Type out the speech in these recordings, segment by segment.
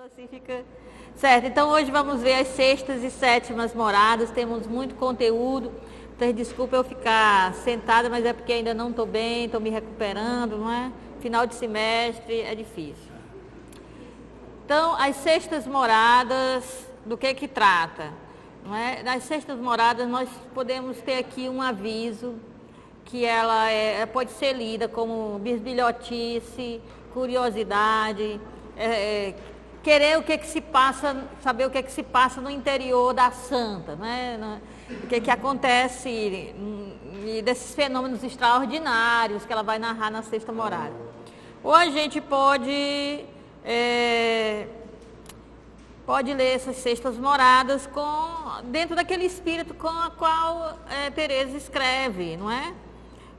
Assim fica certo. Então hoje vamos ver as sextas e sétimas moradas. Temos muito conteúdo. Então desculpa eu ficar sentada, mas é porque ainda não estou bem, estou me recuperando, não é? Final de semestre é difícil. Então as sextas moradas, do que trata? Não é? Nas sextas moradas nós podemos ter aqui um aviso que ela pode ser lida como bisbilhotice, curiosidade, querer o que se passa, saber o que se passa no interior da santa, né? O que acontece e desses fenômenos extraordinários que ela vai narrar na sexta morada. Ou a gente pode ler essas sextas moradas dentro daquele espírito com a qual Teresa escreve, não é?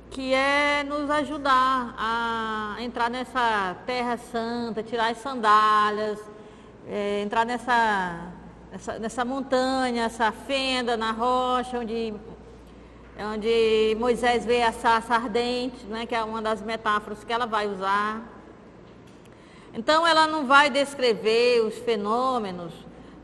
Que é nos ajudar a entrar nessa terra santa, tirar as sandálias, entrar nessa montanha, essa fenda na rocha, onde Moisés vê a sarça ardente, né, que é uma das metáforas que ela vai usar. Então ela não vai descrever os fenômenos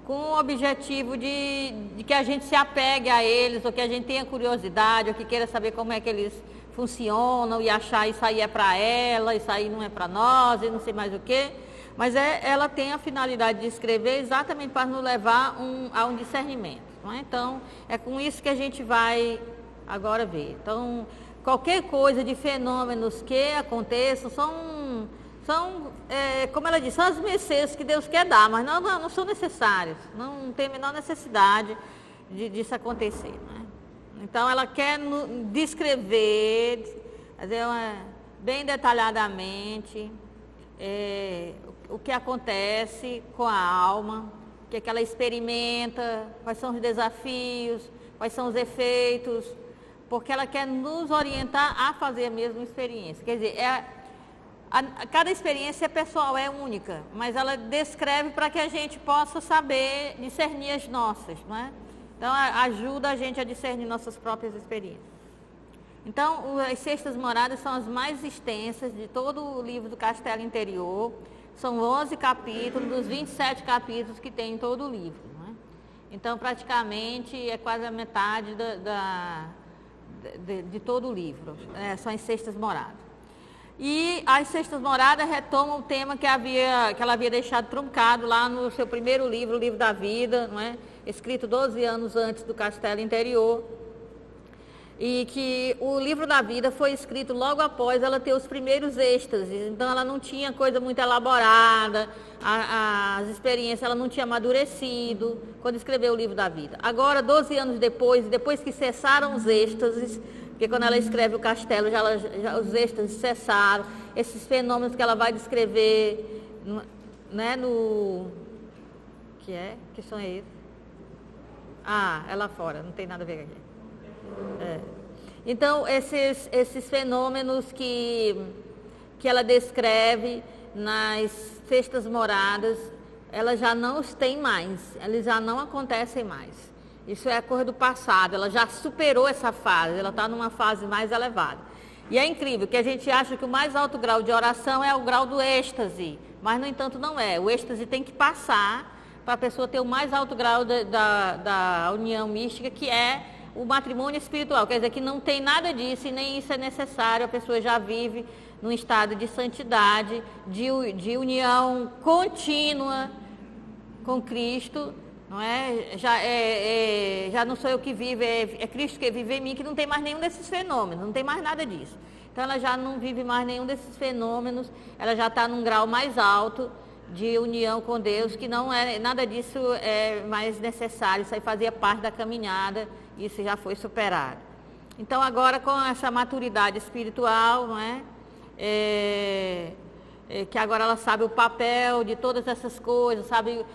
com o objetivo de que a gente se apegue a eles, ou que a gente tenha curiosidade, ou que queira saber como é que eles funcionam e achar isso aí é para ela, isso aí não é para nós e não sei mais o quê. Mas ela tem a finalidade de escrever exatamente para nos levar a um discernimento. Não é? Então, é com isso que a gente vai agora ver. Então, qualquer coisa de fenômenos que aconteçam são como ela disse, são as mercês que Deus quer dar, mas não são necessárias. Não tem a menor necessidade disso acontecer. Não é? Então, ela quer descrever, bem detalhadamente, o que acontece com a alma, o que ela experimenta, quais são os desafios, quais são os efeitos, porque ela quer nos orientar a fazer a mesma experiência. Quer dizer, cada experiência pessoal é única, mas ela descreve para que a gente possa saber discernir as nossas, não é? Então, ajuda a gente a discernir nossas próprias experiências. Então, as sextas moradas são as mais extensas de todo o livro do Castelo Interior. São 11 capítulos, dos 27 capítulos que tem em todo o livro. Não é? Então, praticamente, é quase a metade de todo o livro. São as sextas moradas. E as sextas moradas retomam o tema que ela havia deixado truncado lá no seu primeiro livro, o Livro da Vida, não é? Escrito 12 anos antes do Castelo Interior. E que o Livro da Vida foi escrito logo após ela ter os primeiros êxtases. Então ela não tinha coisa muito elaborada, as experiências ela não tinha amadurecido quando escreveu o Livro da Vida. Agora, 12 anos depois que cessaram os êxtases, porque quando ela escreve o Castelo, já os êxtases cessaram, esses fenômenos que ela vai descrever, né, que som é esse? É lá fora, não tem nada a ver com aqui. Então, esses fenômenos que ela descreve nas sextas moradas, ela já não os tem mais, eles já não acontecem mais. Isso é a coisa do passado, ela já superou essa fase, ela está numa fase mais elevada. E é incrível que a gente acha que o mais alto grau de oração é o grau do êxtase, mas, no entanto, não é. O êxtase tem que passar para a pessoa ter o mais alto grau da união mística, que é o matrimônio espiritual. Quer dizer, que não tem nada disso e nem isso é necessário, a pessoa já vive num estado de santidade, de união contínua com Cristo. Não é? Já não sou eu que vivo, é Cristo que vive em mim, que não tem mais nenhum desses fenômenos, não tem mais nada disso. Então ela já não vive mais nenhum desses fenômenos, ela já está num grau mais alto de união com Deus, que não é nada disso é mais necessário, isso aí fazia parte da caminhada, isso já foi superado. Então agora com essa maturidade espiritual, não é? Que agora ela sabe o papel de todas essas coisas, sabe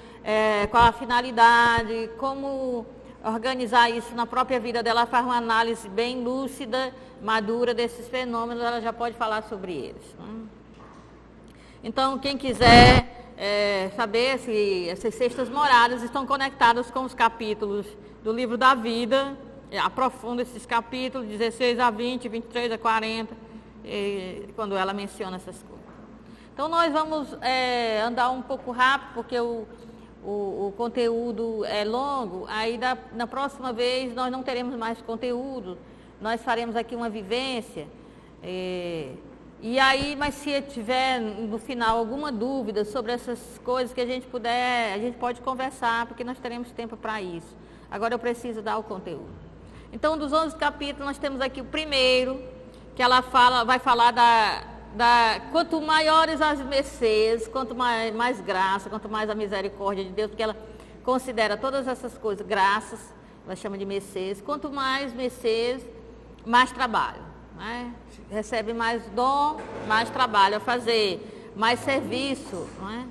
qual a finalidade, como organizar isso na própria vida dela, faz uma análise bem lúcida, madura desses fenômenos, ela já pode falar sobre eles. Né? Então, quem quiser saber se essas sextas moradas estão conectadas com os capítulos do Livro da Vida, aprofunda esses capítulos, 16 a 20, 23 a 40, quando ela menciona essas coisas. Então nós vamos andar um pouco rápido, porque o conteúdo é longo, aí na próxima vez nós não teremos mais conteúdo, nós faremos aqui uma vivência, e aí, mas se tiver no final alguma dúvida sobre essas coisas que a gente puder, a gente pode conversar, porque nós teremos tempo para isso. Agora eu preciso dar o conteúdo. Então, dos 11 capítulos, nós temos aqui o primeiro, que ela vai falar quanto maiores as mercês, quanto mais graça, quanto mais a misericórdia de Deus, porque ela considera todas essas coisas graças, ela chama de mercês. Quanto mais mercês, mais trabalho, né? Recebe mais dom, mais trabalho a fazer, mais serviço, não é?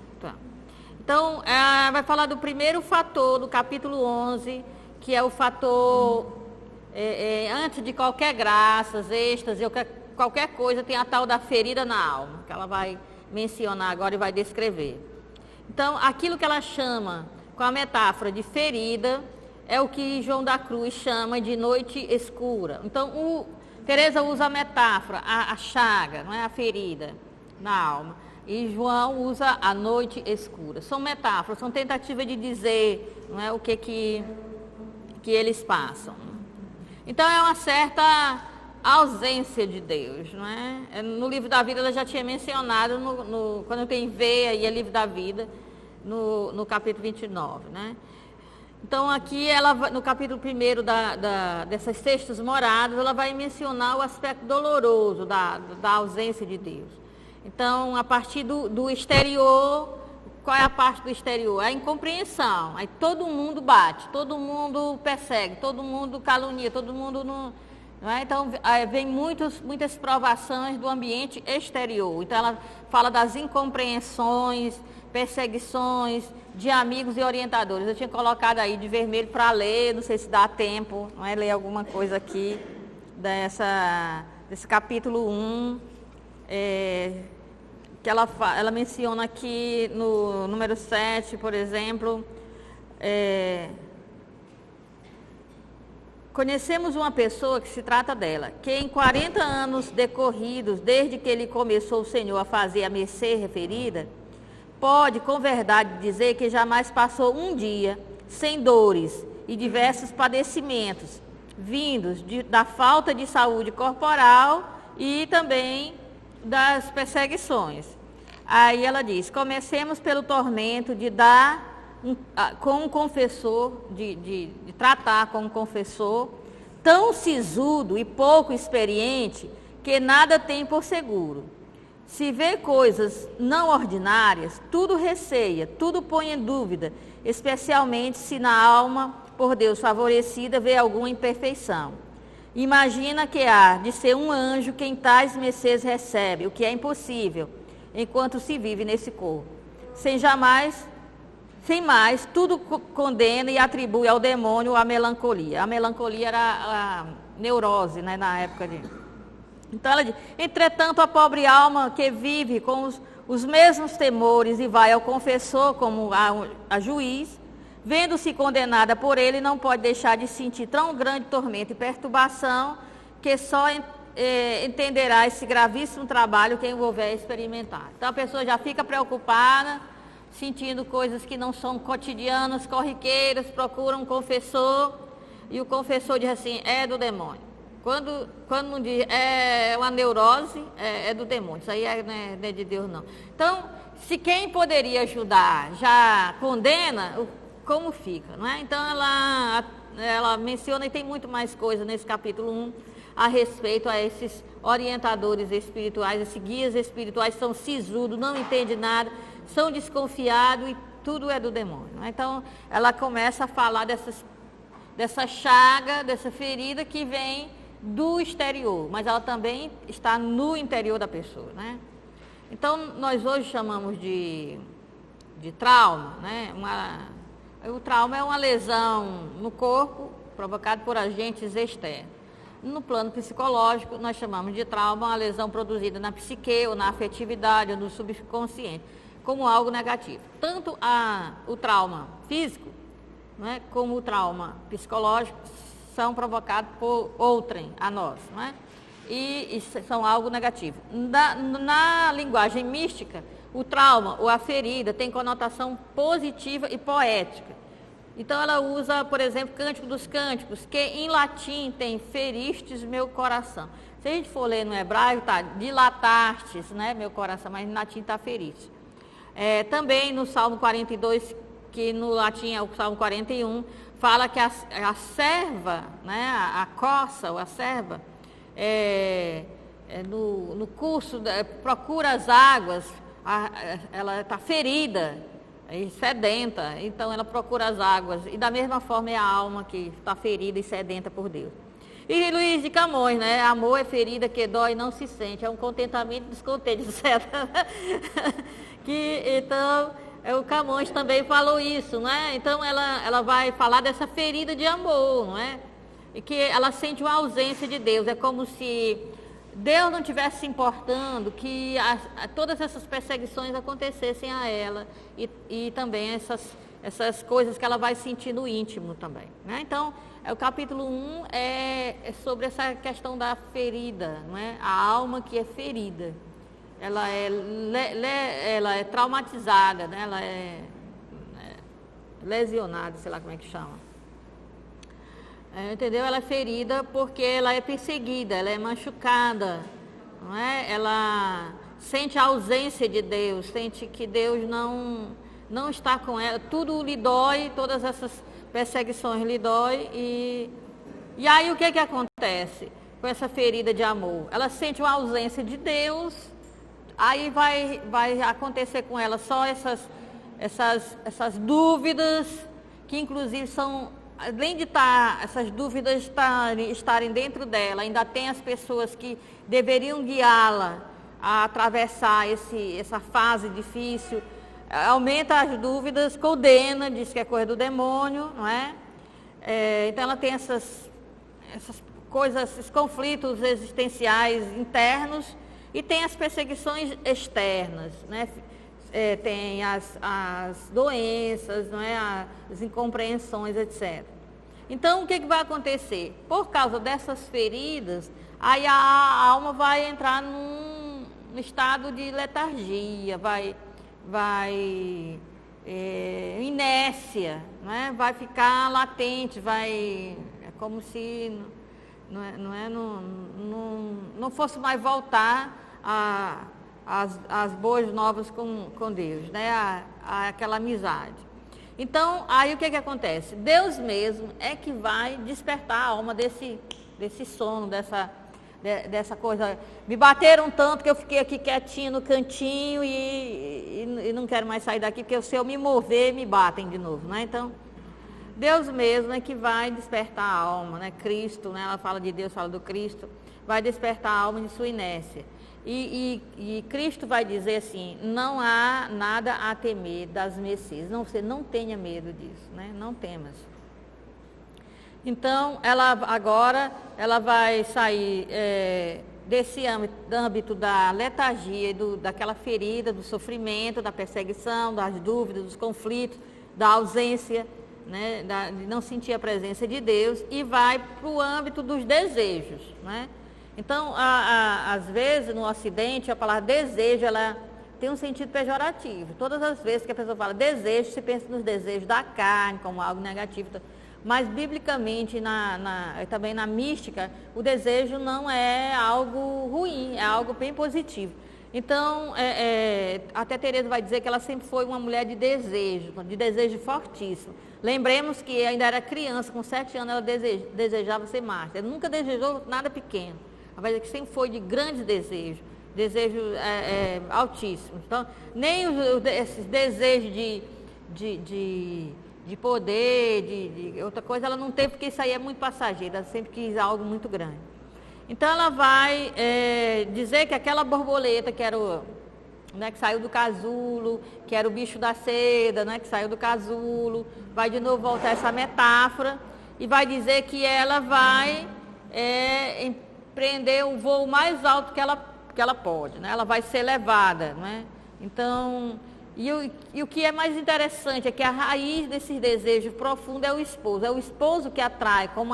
Então, vai falar do primeiro fator do capítulo 11, que é o fator, antes de qualquer graças, êxtase, qualquer coisa, tem a tal da ferida na alma, que ela vai mencionar agora e vai descrever. Então, aquilo que ela chama, com a metáfora de ferida, é o que João da Cruz chama de noite escura. Então, Teresa usa a metáfora, a chaga, não é, a ferida na alma. E João usa a noite escura. São metáforas, são tentativas de dizer, não é, o que eles passam. Então, é uma certa ausência de Deus, não é? No livro da vida ela já tinha mencionado, quando tem Veia e é livro da vida, no capítulo 29, né? Então aqui ela, no capítulo 1 dessas sextas moradas, ela vai mencionar o aspecto doloroso da ausência de Deus. Então, a partir do exterior, qual é a parte do exterior? A incompreensão. Aí todo mundo bate, todo mundo persegue, todo mundo calunia, todo mundo não é? Então, vem muitas provações do ambiente exterior. Então, ela fala das incompreensões, perseguições de amigos e orientadores. Eu tinha colocado aí de vermelho para ler, não sei se dá tempo, não é? Ler alguma coisa aqui desse capítulo 1, que ela menciona aqui no número 7, por exemplo, conhecemos uma pessoa que se trata dela, que em 40 anos decorridos, desde que ele começou o Senhor a fazer a mercê referida, pode com verdade dizer que jamais passou um dia sem dores e diversos padecimentos, vindos da falta de saúde corporal e também das perseguições. Aí ela diz, comecemos pelo tormento de dar com um confessor, de tratar com um confessor tão sisudo e pouco experiente que nada tem por seguro. Se vê coisas não ordinárias, tudo receia, tudo põe em dúvida, especialmente se na alma, por Deus favorecida, vê alguma imperfeição. Imagina que há de ser um anjo quem tais mercês recebe, o que é impossível, enquanto se vive nesse corpo. Sem mais, tudo condena e atribui ao demônio a melancolia. A melancolia era a neurose, né, na época de... Então ela diz, entretanto a pobre alma que vive com os mesmos temores e vai ao confessor como a juiz, vendo-se condenada por ele, não pode deixar de sentir tão grande tormento e perturbação que só entenderá esse gravíssimo trabalho quem o houver experimentar. Então a pessoa já fica preocupada, sentindo coisas que não são cotidianas, corriqueiras, procura um confessor e o confessor diz assim, é do demônio. Quando não diz é uma neurose, é do demônio, isso aí não é de Deus não. Então, se quem poderia ajudar já condena, como fica, não é? Então ela menciona, e tem muito mais coisa nesse capítulo 1, a respeito a esses orientadores espirituais, esses guias espirituais são sisudos, não entendem nada, são desconfiados e tudo é do demônio, não é? Então, ela começa a falar dessa chaga, dessa ferida que vem do exterior, mas ela também está no interior da pessoa, né? Então, nós hoje chamamos de trauma, né? O trauma é uma lesão no corpo provocada por agentes externos. No plano psicológico, nós chamamos de trauma uma lesão produzida na psique, ou na afetividade, ou no subconsciente, como algo negativo. Tanto o trauma físico, né, como o trauma psicológico, são provocados por outrem a nós, não é? e são algo negativo. Na linguagem mística, o trauma ou a ferida tem conotação positiva e poética. Então ela usa, por exemplo, Cântico dos Cânticos, que em latim tem feristes meu coração. Se a gente for ler no hebraico, tá dilatastes, né, meu coração, mas em latim está feristes. Também no Salmo 42, que no latim é o Salmo 41, fala que a serva, né, a coça ou a serva, no curso, procura as águas, ela está ferida e sedenta, então ela procura as águas, e da mesma forma é a alma que está ferida e sedenta por Deus. E Luiz de Camões, né? Amor é ferida que dói e não se sente, é um contentamento descontente, certo? Então, o Camões também falou isso, né? Então ela vai falar dessa ferida de amor, não é? E que ela sente uma ausência de Deus, é como se Deus não estivesse se importando que todas essas perseguições acontecessem a ela e também essas coisas que ela vai sentir no íntimo também, né? Então, o capítulo 1 é sobre essa questão da ferida, não é? A alma que é ferida, ela é traumatizada, né? Ela é lesionada, sei lá como é que chama. Entendeu? Ela é ferida porque ela é perseguida, ela é machucada, não é? Ela sente a ausência de Deus, sente que Deus não está com ela, tudo lhe dói, todas essas perseguições lhe dói e aí o que acontece com essa ferida de amor? Ela sente uma ausência de Deus, aí vai acontecer com ela só essas dúvidas, que inclusive são, além de essas dúvidas estarem dentro dela, ainda tem as pessoas que deveriam guiá-la a atravessar essa fase difícil. Aumenta as dúvidas, condena, diz que é coisa do demônio, não é? Então ela tem essas coisas, esses conflitos existenciais internos e tem as perseguições externas, né? Tem as doenças, não é? As incompreensões, etc. Então o que vai acontecer? Por causa dessas feridas, aí a alma vai entrar num estado de letargia, vai inércia, né? Vai ficar latente, é como se não fosse mais voltar às boas novas com Deus, né? Aquela amizade. Então, aí o que acontece? Deus mesmo é que vai despertar a alma desse sono, dessa coisa. Me bateram tanto que eu fiquei aqui quietinho no cantinho e não quero mais sair daqui, porque se eu me mover, me batem de novo, né? Então, Deus mesmo é que vai despertar a alma, né? Cristo, né? Ela fala de Deus, fala do Cristo, vai despertar a alma de sua inércia. E Cristo vai dizer assim, não há nada a temer das mercês, você não tenha medo disso, né? Não temas. Então, ela vai sair desse âmbito da letargia, daquela ferida, do sofrimento, da perseguição, das dúvidas, dos conflitos, da ausência, né, de não sentir a presença de Deus, e vai para o âmbito dos desejos, né? Então, às vezes, no Ocidente, a palavra desejo, ela tem um sentido pejorativo. Todas as vezes que a pessoa fala desejo, se pensa nos desejos da carne, como algo negativo. Mas, biblicamente, também na mística, o desejo não é algo ruim, é algo bem positivo. Então, até Teresa vai dizer que ela sempre foi uma mulher de desejo fortíssimo. Lembremos que ainda era criança, com 7 anos, ela desejava ser mártir. Ela nunca desejou nada pequeno. Ela vai dizer que sempre foi de grande desejo altíssimo. Então, nem esses desejos de poder, de outra coisa, ela não teve, porque isso aí é muito passageiro, ela sempre quis algo muito grande. Então ela vai dizer que aquela borboleta que era que saiu do casulo, que era o bicho da seda, né, que saiu do casulo, vai de novo voltar essa metáfora e vai dizer que ela vai empreender o voo mais alto que ela pode, né? Ela vai ser levada, né? Então, e o que é mais interessante é que a raiz desses desejos profundos é o esposo que atrai, como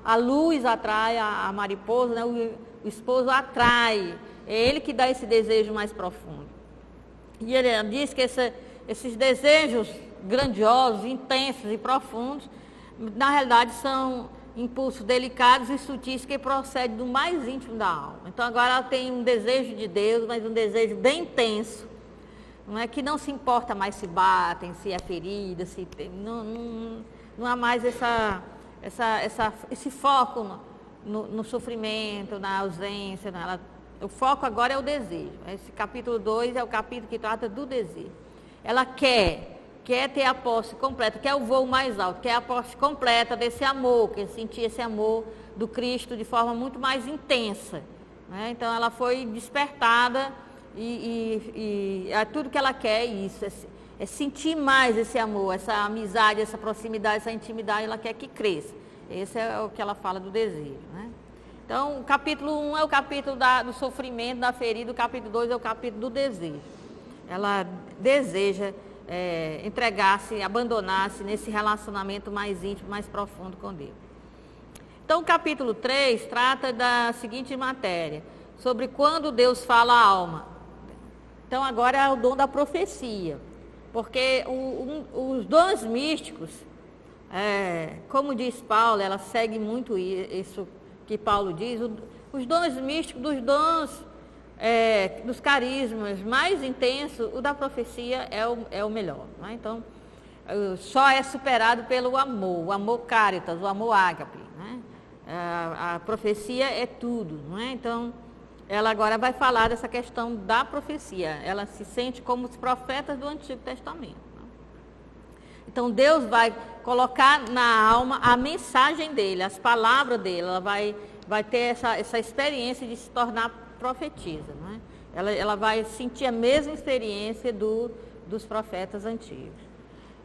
a luz atrai a mariposa, né? O esposo atrai, é ele que dá esse desejo mais profundo. E ele diz que esses desejos grandiosos, intensos e profundos, na realidade são impulsos delicados e sutis que procedem do mais íntimo da alma. Então agora ela tem um desejo de Deus, mas um desejo bem intenso, não é, que não se importa mais se batem, se é ferida, se tem, não há mais esse foco no sofrimento, na ausência. O foco agora é o desejo. Esse capítulo 2 é o capítulo que trata do desejo. Ela quer ter a posse completa, quer o voo mais alto, quer a posse completa desse amor, quer sentir esse amor do Cristo de forma muito mais intensa, né? Então ela foi despertada e tudo que ela quer é isso, é sentir mais esse amor, essa amizade, essa proximidade, essa intimidade, ela quer que cresça. Esse é o que ela fala do desejo, né? Então o capítulo 1 é o capítulo do sofrimento, da ferida, o capítulo 2 é o capítulo do desejo. Ela deseja entregar-se, abandonar-se nesse relacionamento mais íntimo, mais profundo com Deus. Então o capítulo 3 trata da seguinte matéria, sobre quando Deus fala à alma. Então agora é o dom da profecia, porque os dons místicos, como diz Paulo, ela segue muito isso que Paulo diz, os dons místicos, dos carismas mais intensos, o da profecia é o melhor, né? Então, só é superado pelo amor, o amor caritas, o amor ágape, né? A profecia é tudo, não é? Então, ela agora vai falar dessa questão da profecia, ela se sente como os profetas do Antigo Testamento, né? Então, Deus vai colocar na alma a mensagem dele, as palavras dele, ela vai ter essa experiência de se tornar profetiza, não é? Ela vai sentir a mesma experiência dos profetas antigos.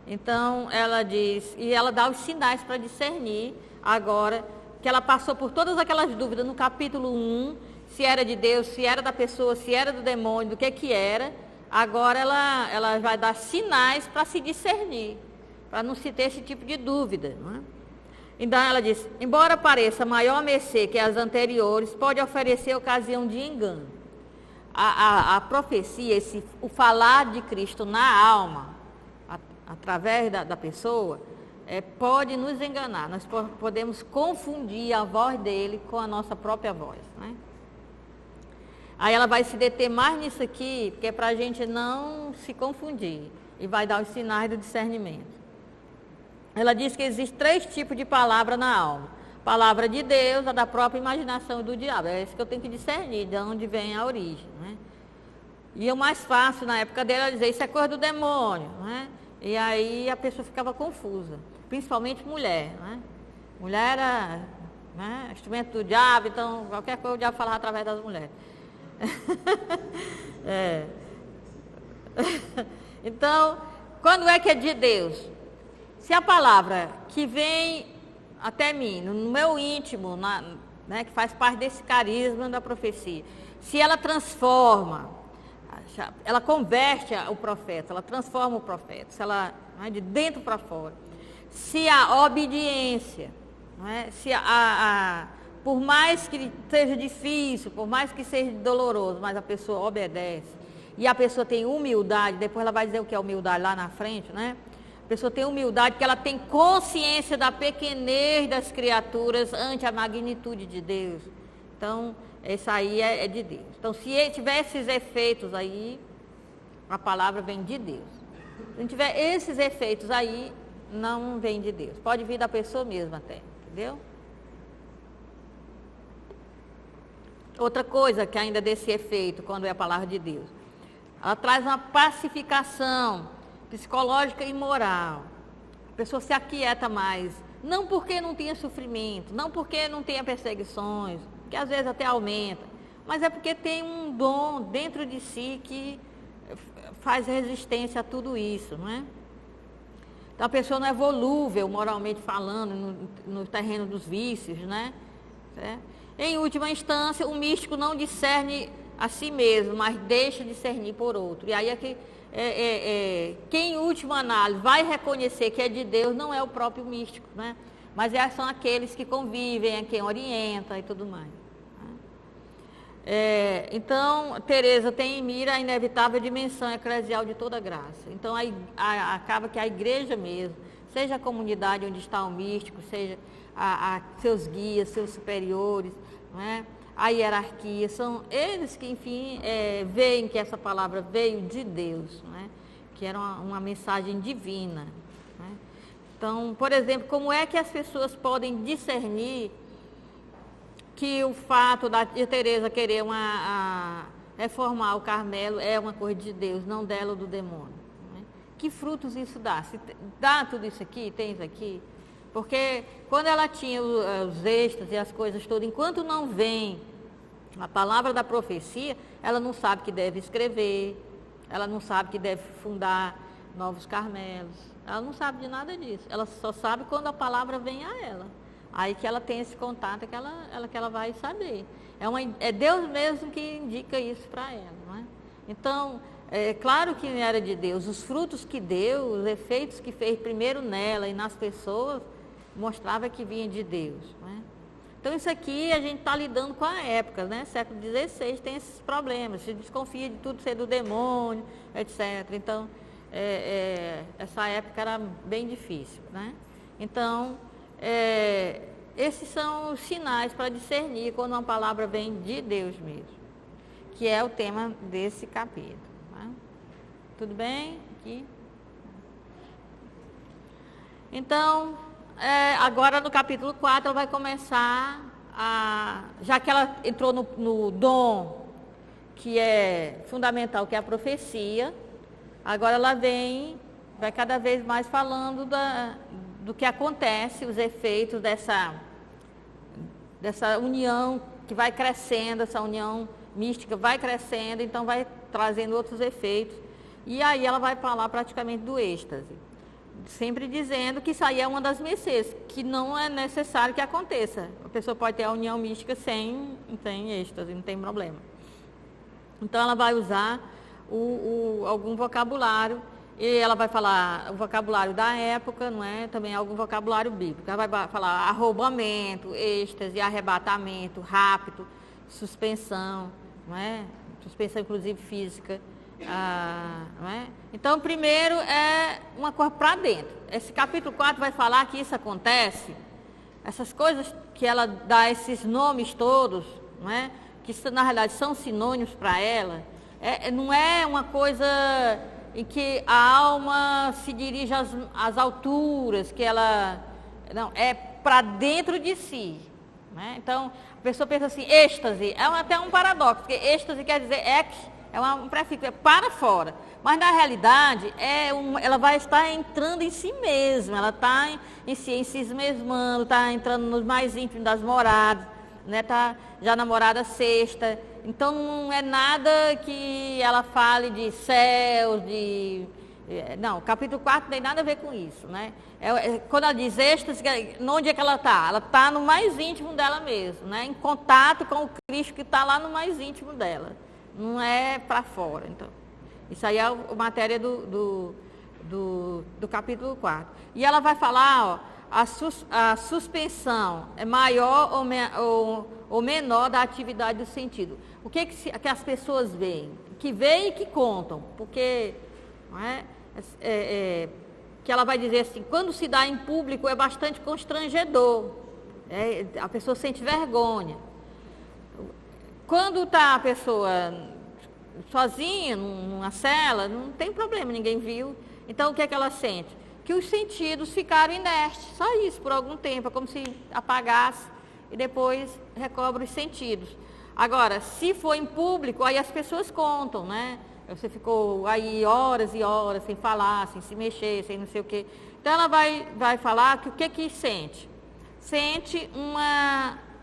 Então, ela diz, e ela dá os sinais para discernir agora, que ela passou por todas aquelas dúvidas no capítulo 1, se era de Deus, se era da pessoa, se era do demônio, do que era. Agora ela vai dar sinais para se discernir, para não se ter esse tipo de dúvida, não é? Então ela diz, embora pareça maior mercê que as anteriores, pode oferecer ocasião de engano. A profecia, o falar de Cristo na alma, através da pessoa, pode nos enganar. Nós podemos confundir a voz dele com a nossa própria voz, né? Aí ela vai se deter mais nisso aqui, porque é para a gente não se confundir, e vai dar os sinais do discernimento. Ela diz que existe 3 tipos de palavra na alma. Palavra de Deus, a da própria imaginação e do diabo. É isso que eu tenho que discernir, de onde vem a origem, né? E o mais fácil, na época dele, era dizer, isso é coisa do demônio, né? E aí a pessoa ficava confusa, principalmente mulher, né? Mulher era, né, instrumento do diabo, então qualquer coisa o diabo falava através das mulheres. Então, quando é que é de Deus? Se a palavra que vem até mim, no meu íntimo, né, que faz parte desse carisma da profecia, se ela transforma, ela converte o profeta, ela transforma o profeta, se ela, né, de dentro para fora, se a obediência, né, se por mais que seja difícil, por mais que seja doloroso, mas a pessoa obedece, e a pessoa tem humildade, depois ela vai dizer o que é humildade lá na frente, né? A pessoa tem humildade, que ela tem consciência da pequenez das criaturas ante a magnitude de Deus. Então, isso aí é de Deus. Então, se tiver esses efeitos aí, a palavra vem de Deus. Se não tiver esses efeitos aí, não vem de Deus. Pode vir da pessoa mesmo até, entendeu? Outra coisa que ainda desse efeito, quando é a palavra de Deus, ela traz uma pacificação psicológica e moral. A pessoa se aquieta mais, não porque não tenha sofrimento, não porque não tenha perseguições, que às vezes até aumenta, mas é porque tem um dom dentro de si que faz resistência a tudo isso, não é? Então a pessoa não é volúvel, moralmente falando, no terreno dos vícios, né? Em última instância, o místico não discerne a si mesmo, mas deixa discernir por outro. E aí é que quem, em última análise, vai reconhecer que é de Deus, não é o próprio místico, né? mas são aqueles que convivem, quem orienta e tudo mais. Então, Teresa tem em mira a inevitável dimensão eclesial de toda graça. Então, acaba que a igreja mesmo, seja a comunidade onde está o místico, seja seus guias, seus superiores, não é? A hierarquia, são eles que, enfim, veem que essa palavra veio de Deus, não é? Que era uma mensagem divina. Não é? Então, por exemplo, como é que as pessoas podem discernir que o fato de Teresa querer reformar o Carmelo é uma coisa de Deus, não dela ou do demônio? Não é? Que frutos isso dá? Se dá tudo isso aqui, tem isso aqui? Porque quando ela tinha os êxtases e as coisas todas, enquanto não vem a palavra da profecia, ela não sabe que deve escrever, ela não sabe que deve fundar novos Carmelos, ela não sabe de nada disso, ela só sabe quando a palavra vem a ela. Aí que ela tem esse contato que ela vai saber. É Deus mesmo que indica isso para ela, não é? Então, é claro que era de Deus, os frutos que deu, os efeitos que fez primeiro nela e nas pessoas, mostrava que vinha de Deus, não é? Então isso aqui a gente está lidando com a época, né? Século XVI tem esses problemas, se desconfia de tudo ser do demônio, etc. Então, essa época era bem difícil, né? Então, esses são os sinais para discernir quando uma palavra vem de Deus mesmo, que é o tema desse capítulo. Né? Tudo bem? Aqui. Então, agora no capítulo 4, ela vai começar já que ela entrou no dom, que é fundamental, que é a profecia, agora ela vai cada vez mais falando do que acontece, os efeitos dessa união que vai crescendo, essa união mística vai crescendo, então vai trazendo outros efeitos. E aí ela vai falar praticamente do êxtase, sempre dizendo que isso aí é uma das mercês, que não é necessário que aconteça. A pessoa pode ter a união mística sem êxtase, não tem problema. Então ela vai usar algum vocabulário, e ela vai falar o vocabulário da época, não é? Também algum vocabulário bíblico. Ela vai falar arrombamento, êxtase, arrebatamento, rapto, suspensão, não é? Suspensão inclusive física, não é? Então, primeiro é uma coisa para dentro. Esse capítulo 4 vai falar que isso acontece, essas coisas que ela dá esses nomes todos, não é? Que na realidade são sinônimos para ela, não é uma coisa em que a alma se dirige às alturas, que ela... Não, é para dentro de si. Né? Então, a pessoa pensa assim, êxtase, até um paradoxo, porque êxtase quer dizer um prefixo, é para fora. Mas, na realidade, ela vai estar entrando em si mesma, ela está em si mesmando, está entrando nos mais íntimos das moradas, né? Tá já na morada sexta. Então, não é nada que ela fale de céus, não, capítulo 4 não tem nada a ver com isso, né? Quando ela diz êxtase, onde é que ela está? Ela está no mais íntimo dela mesmo, né? Em contato com o Cristo que está lá no mais íntimo dela. Não é para fora, então. Isso aí é a matéria do capítulo 4. E ela vai falar, a suspensão é maior ou menor da atividade do sentido. O que as pessoas veem? Que veem e que contam. Porque, não é? Que ela vai dizer assim, quando se dá em público é bastante constrangedor. A pessoa sente vergonha. Quando está a pessoa sozinha, numa cela, não tem problema, ninguém viu. Então, o que é que ela sente? Que os sentidos ficaram inertes, só isso, por algum tempo, é como se apagasse e depois recobra os sentidos. Agora, se for em público, aí as pessoas contam, né? Você ficou aí horas e horas sem falar, sem se mexer, sem não sei o quê. Então, ela vai falar que o que sente? Sente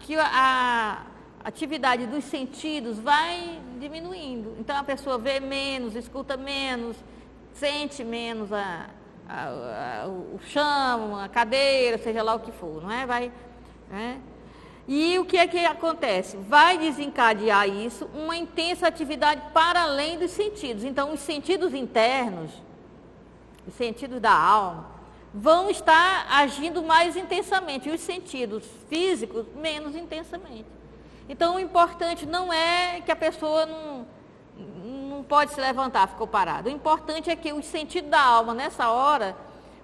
que a atividade dos sentidos vai diminuindo. Então, a pessoa vê menos, escuta menos, sente menos o chão, a cadeira, seja lá o que for, não é? E o que é que acontece? Vai desencadear isso, uma intensa atividade para além dos sentidos. Então, os sentidos internos, os sentidos da alma, vão estar agindo mais intensamente, e os sentidos físicos menos intensamente. Então, o importante não é que a pessoa não pode se levantar, ficou parada. O importante é que o sentido da alma, nessa hora,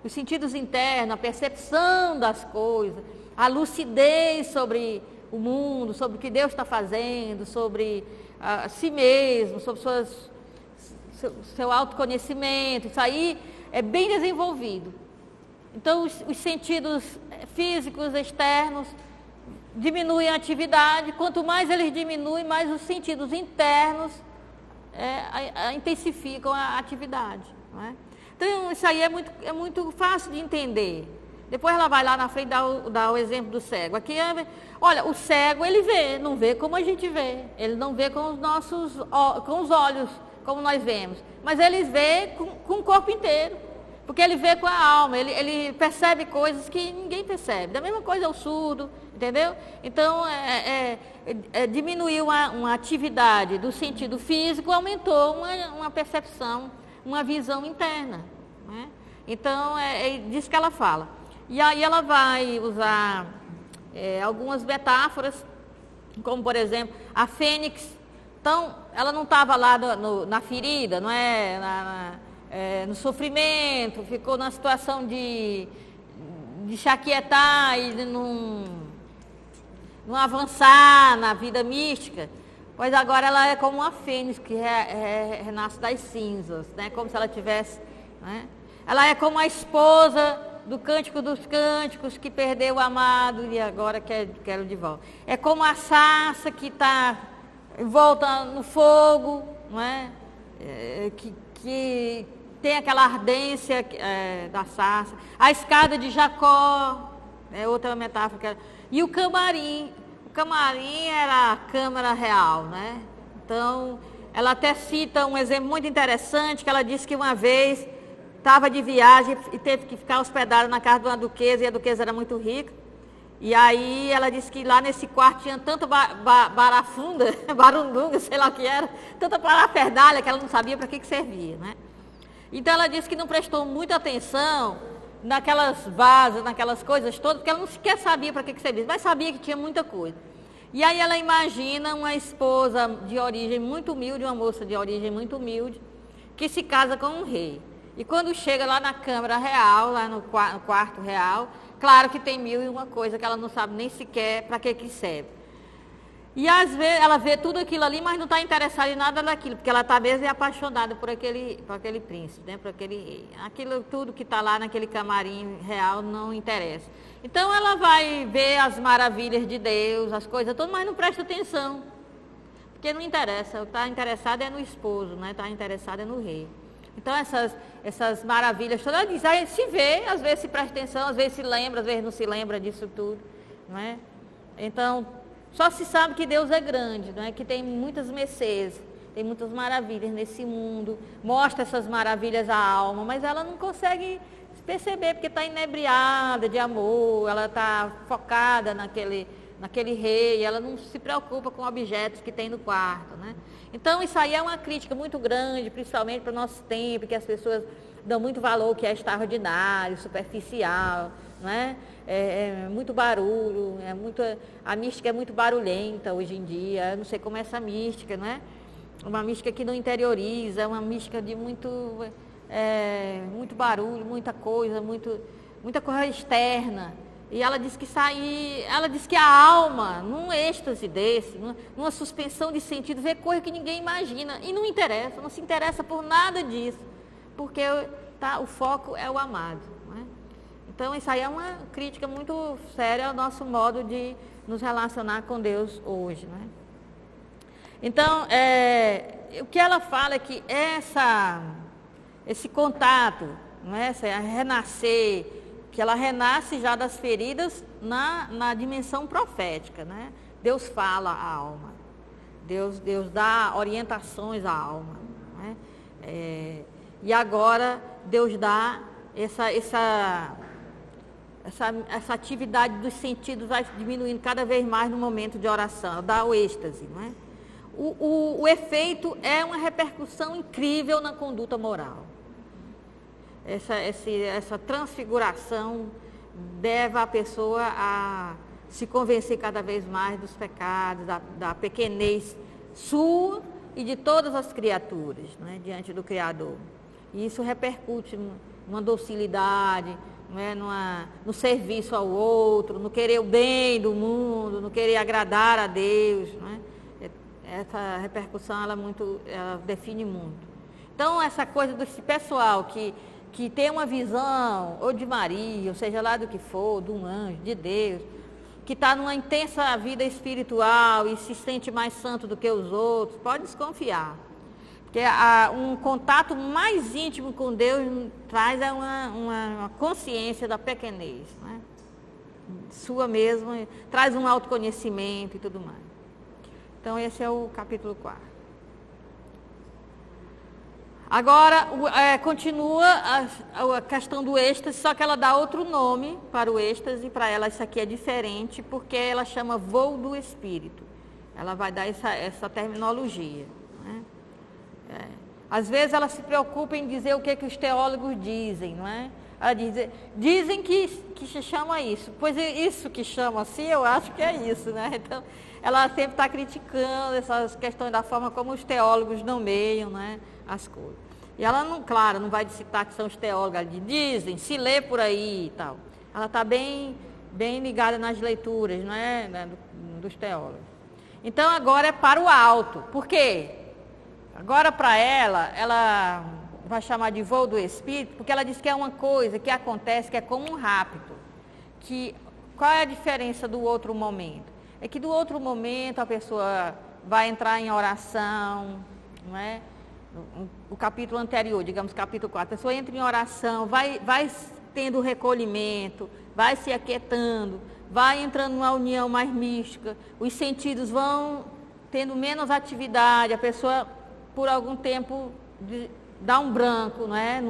os sentidos internos, a percepção das coisas, a lucidez sobre o mundo, sobre o que Deus está fazendo, sobre si mesmo, sobre seu autoconhecimento, isso aí é bem desenvolvido. Então, os sentidos físicos externos diminuem a atividade. Quanto mais eles diminuem, mais os sentidos internos intensificam a atividade. Não é? Então, isso aí é muito fácil de entender. Depois ela vai lá na frente e dá o exemplo do cego. Aqui olha, o cego ele vê, não vê como a gente vê. Ele não vê com os olhos, como nós vemos. Mas ele vê com o corpo inteiro. Porque ele vê com a alma, ele percebe coisas que ninguém percebe. Da mesma coisa é o surdo, entendeu? Então, diminuiu uma atividade do sentido físico, aumentou uma percepção, uma visão interna. Né? Então, é disso que ela fala. E aí ela vai usar algumas metáforas, como, por exemplo, a fênix. Então, ela não estava lá na ferida, não é? No sofrimento, ficou numa situação de se aquietar e não avançar na vida mística, pois agora ela é como uma fênix que renasce das cinzas, né? Como se ela tivesse, né? Ela é como a esposa do Cântico dos Cânticos que perdeu o amado e agora quer de volta. É como a sarça que está envolta no fogo, não é? Que tem aquela ardência da sarça. A escada de Jacó, é outra metáfora. E o camarim era a câmara real, né? Então, ela até cita um exemplo muito interessante, que ela disse que uma vez estava de viagem e teve que ficar hospedada na casa de uma duquesa, e a duquesa era muito rica. E aí ela disse que lá nesse quarto tinha tanta barafunda, barundunga, sei lá o que era, tanta parafernália que ela não sabia para que servia, né? Então ela disse que não prestou muita atenção naquelas vasos, naquelas coisas todas, porque ela não sequer sabia para que servia, mas sabia que tinha muita coisa. E aí ela imagina uma esposa de origem muito humilde, uma moça de origem muito humilde, que se casa com um rei. E quando chega lá na Câmara Real, lá no quarto real, claro que tem 1001 coisa que ela não sabe nem sequer para que serve. E às vezes ela vê tudo aquilo ali, mas não está interessada em nada daquilo, porque ela está mesmo apaixonada por aquele príncipe, né, por aquele rei. Aquilo tudo que está lá naquele camarim real não interessa. Então ela vai ver as maravilhas de Deus, as coisas todas, mas não presta atenção. Porque não interessa, está interessada é no esposo, né, está interessada é no rei. Então essas maravilhas todas, ela diz, aí se vê, às vezes se presta atenção, às vezes se lembra, às vezes não se lembra disso tudo, não é? Então, só se sabe que Deus é grande, não é? Que tem muitas mercês, tem muitas maravilhas nesse mundo, mostra essas maravilhas à alma, mas ela não consegue perceber, porque está inebriada de amor, ela está focada naquele rei, ela não se preocupa com objetos que tem no quarto, né? Então isso aí é uma crítica muito grande, principalmente para o nosso tempo, que as pessoas dão muito valor, que é extraordinário, superficial, não é? É muito barulho, a mística é muito barulhenta hoje em dia. Eu não sei como é essa mística, não é? Uma mística que não interioriza, uma mística de muito barulho, muita coisa externa. E ela diz que a alma, num êxtase desse, numa suspensão de sentido, vê coisa que ninguém imagina. E não interessa, não se interessa por nada disso, porque o foco é o amado. Não é? Então, isso aí é uma crítica muito séria ao nosso modo de nos relacionar com Deus hoje. Não é? Então, o que ela fala é que esse contato, não é? Renascer, que ela renasce já das feridas na dimensão profética, né? Deus fala à alma, Deus dá orientações à alma, né? E agora Deus dá essa atividade dos sentidos vai diminuindo cada vez mais no momento de oração, dá o êxtase, não é? O efeito é uma repercussão incrível na conduta moral. essa transfiguração leva a pessoa a se convencer cada vez mais dos pecados, da pequenez sua e de todas as criaturas, né, diante do Criador. E isso repercute numa docilidade, né, no serviço ao outro, no querer o bem do mundo, no querer agradar a Deus. Né? Essa repercussão ela define muito. Então, essa coisa desse pessoal que tem uma visão, ou de Maria, ou seja lá do que for, de um anjo, de Deus, que está numa intensa vida espiritual e se sente mais santo do que os outros, pode desconfiar. Porque um contato mais íntimo com Deus traz uma consciência da pequenez, né? Sua mesma, traz um autoconhecimento e tudo mais. Então, esse é o capítulo 4. Agora, continua a questão do êxtase, só que ela dá outro nome para o êxtase, e para ela isso aqui é diferente, porque ela chama voo do Espírito. Ela vai dar essa terminologia. Né? Às vezes ela se preocupa em dizer o que os teólogos dizem, não é? Ela dizem que se chama isso, pois isso que chama assim, eu acho que é isso, né? Então, ela sempre está criticando essas questões da forma como os teólogos nomeiam, né, as coisas. E ela, não vai citar que são os teólogos, ela dizem, se lê por aí e tal. Ela está bem ligada nas leituras, né, dos teólogos. Então, agora é para o alto. Por quê? Agora, para ela vai chamar de voo do Espírito, porque ela diz que é uma coisa que acontece, que é como um rapto. Qual é a diferença do outro momento? É que do outro momento a pessoa vai entrar em oração, não é? O capítulo anterior, digamos, capítulo 4, a pessoa entra em oração, vai tendo recolhimento, vai se aquietando, vai entrando numa união mais mística, os sentidos vão tendo menos atividade, a pessoa, por algum tempo, dá um branco, não é?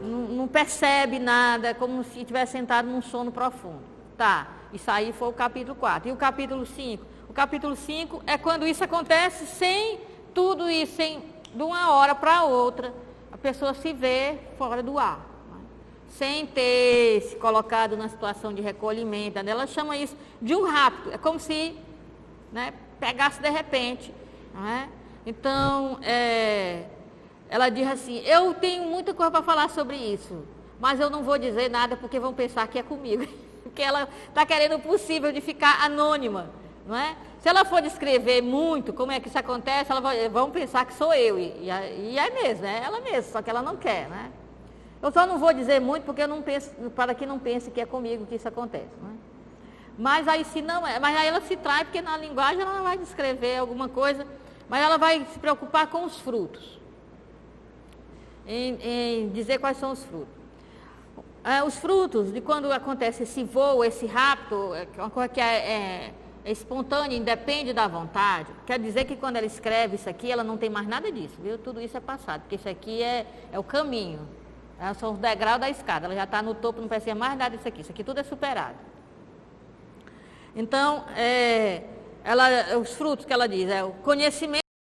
Não percebe nada, como se estivesse sentado num sono profundo. Tá, isso aí foi o capítulo 4. E o capítulo 5? O capítulo 5 é quando isso acontece sem tudo isso, de uma hora para outra, a pessoa se vê fora do ar, né? Sem ter se colocado na situação de recolhimento. Ela chama isso de um rapto, é como se, né, pegasse de repente. Não é? Então, ela diz assim, eu tenho muita coisa para falar sobre isso, mas eu não vou dizer nada porque vão pensar que é comigo. Porque ela está querendo o possível de ficar anônima, não é? Se ela for descrever muito como é que isso acontece, vão pensar que sou eu, e é mesmo, é ela mesma, só que ela não quer, né? Eu só não vou dizer muito porque eu não penso, para que não pense que é comigo que isso acontece, não é? Mas aí se não é, mas aí ela se trai porque na linguagem ela não vai descrever alguma coisa, mas ela vai se preocupar com os frutos, em dizer quais são os frutos. Os frutos de quando acontece esse voo, esse rapto, uma coisa que é espontânea, independe da vontade, quer dizer que quando ela escreve isso aqui, ela não tem mais nada disso, viu? Tudo isso é passado, porque isso aqui é o caminho, são os degraus da escada, ela já está no topo, não precisa mais nada disso aqui tudo é superado. Então, os frutos que ela diz, o conhecimento